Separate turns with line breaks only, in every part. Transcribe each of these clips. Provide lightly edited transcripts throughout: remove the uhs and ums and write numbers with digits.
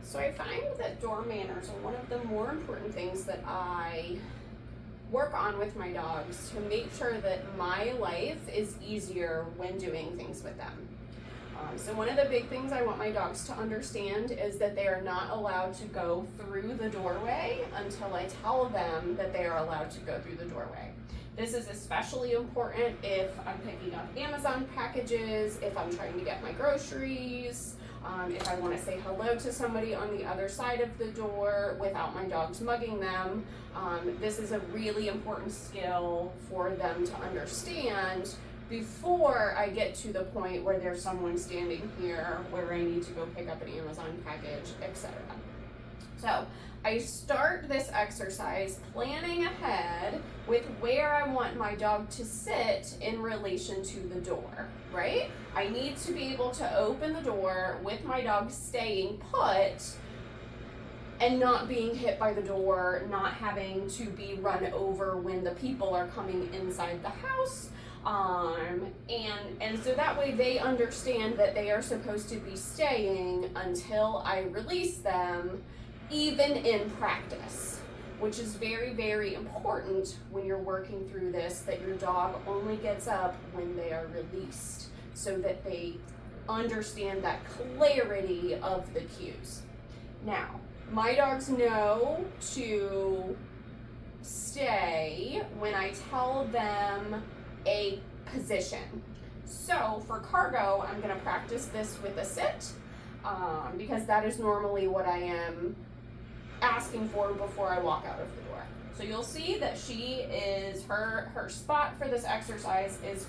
So I find that door manners are one of the more important things that I work on with my dogs to make sure that my life is easier when doing things with them. So one of the big things I want my dogs to understand is that they are not allowed to go through the doorway until I tell them that they are allowed to go through the doorway. This is especially important if I'm picking up Amazon packages, if I'm trying to get my groceries, if I want to say hello to somebody on the other side of the door without my dogs mugging them. This is a really important skill for them to understand before I get to the point where there's someone standing here where I need to go pick up an Amazon package, etc. So I start this exercise planning ahead with where I want my dog to sit in relation to the door, right? I need to be able to open the door with my dog staying put and not being hit by the door, not having to be run over when the people are coming inside the house. And so that way they understand that they are supposed to be staying until I release them, even in practice, which is very, very important when you're working through this, that your dog only gets up when they are released so that they understand that clarity of the cues. Now, my dogs know to stay when I tell them a position. So for cargo, I'm going to practice this with a sit because that is normally what I am asking for before I walk out of the door. So you'll see that she is, her spot for this exercise is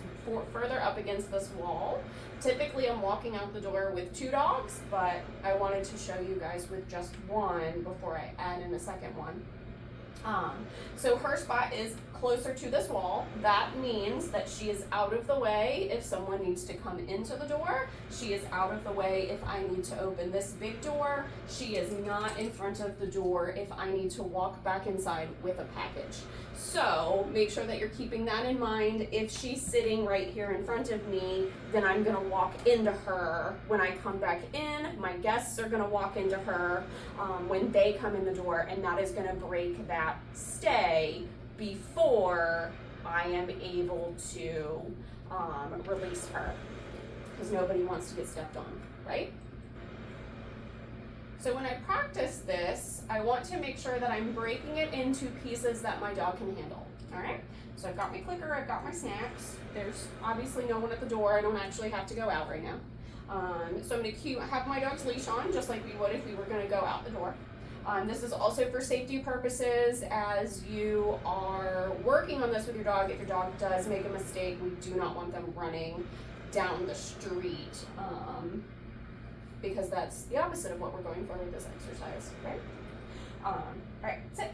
further up against this wall. Typically I'm walking out the door with 2 dogs, but I wanted to show you guys with just one before I add in a second one. So her spot is closer to this wall. That means that she is out of the way if someone needs to come into the door. She is out of the way if I need to open this big door. She is not in front of the door if I need to walk back inside with a package. So make sure that you're keeping that in mind. If she's sitting right here in front of me, then I'm gonna walk into her. When I come back in, my guests are gonna walk into her when they come in the door, and that is gonna break that stay before I am able to release her, because nobody wants to get stepped on, right? So when I practice this, I want to make sure that I'm breaking it into pieces that my dog can handle, all right? So I've got my clicker, I've got my snacks. There's obviously no one at the door. I don't actually have to go out right now. So I'm gonna have my dog's leash on, just like we would if we were gonna go out the door. This is also for safety purposes as you are working on this with your dog. If your dog does make a mistake, we do not want them running down the street because that's the opposite of what we're going for with this exercise, right? All right, sit.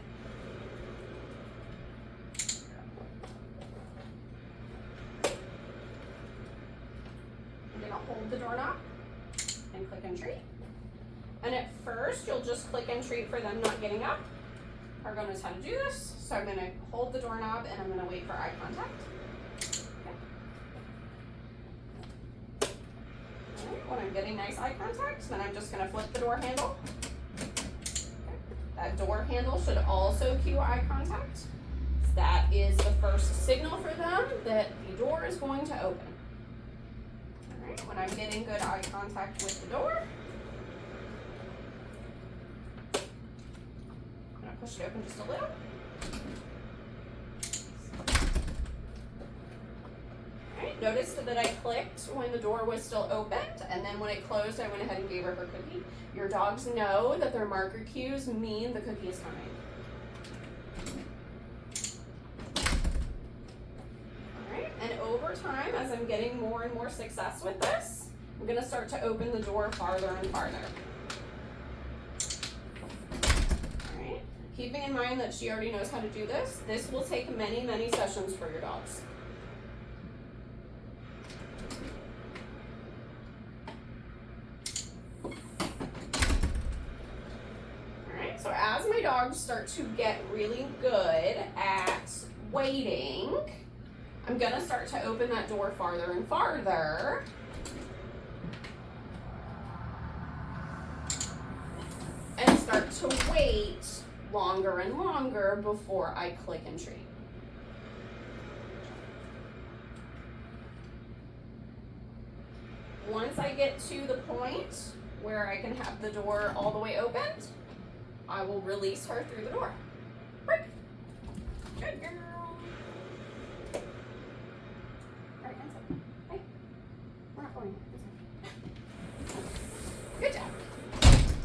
I'm gonna hold the doorknob and click and treat. And at first, you'll just click and treat for them not getting up. Cargo knows how to do this. So I'm gonna hold the doorknob and I'm gonna wait for eye contact. Okay. All right, when I'm getting nice eye contact, then I'm just gonna flip the door handle. Okay. That door handle should also cue eye contact. That is the first signal for them that the door is going to open. All right, when I'm getting good eye contact with the door, push it open just a little. Alright, notice that I clicked when the door was still opened, and then when it closed, I went ahead and gave her her cookie. Your dogs know that their marker cues mean the cookie is coming. Alright, and over time, as I'm getting more and more success with this, I'm going to start to open the door farther and farther. Keeping in mind that she already knows how to do this, this will take many, many sessions for your dogs. Alright, so as my dogs start to get really good at waiting, I'm gonna start to open that door farther and farther. to wait longer and longer before I click and treat. Once I get to the point where I can have the door all the way opened, I will release her through the door. Break. Good girl. All right, inside. Hey, we're not going inside. Good job.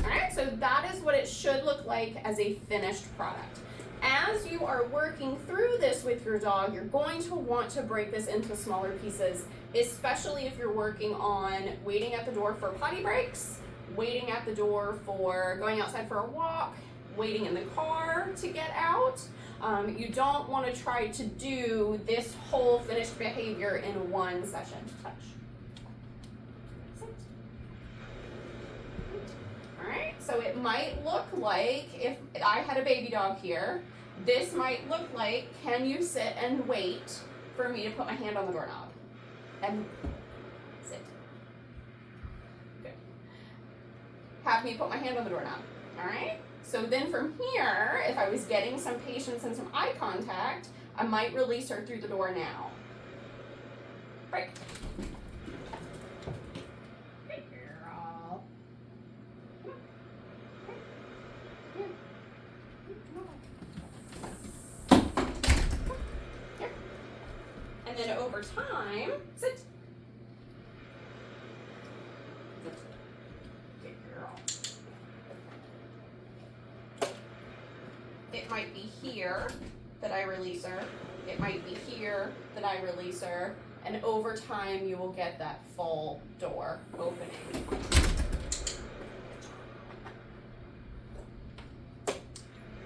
All right, so that is what it should look like as a finished product. As you are working through this with your dog, you're going to want to break this into smaller pieces, especially if you're working on waiting at the door for potty breaks, waiting at the door for going outside for a walk, waiting in the car to get out. You don't want to try to do this whole finished behavior in one session. Touch. Sit. All right, so it might look like, if I had a baby dog here, this might look like, can you sit and wait for me to put my hand on the doorknob? And sit. Good. Have me put my hand on the doorknob, all right? So then from here, if I was getting some patience and some eye contact, I might release her through the door now. Break. Good girl. Here. And then over time, sit. Good girl. It might be here that I release her. It might be here that I release her. And over time, you will get that full door opening.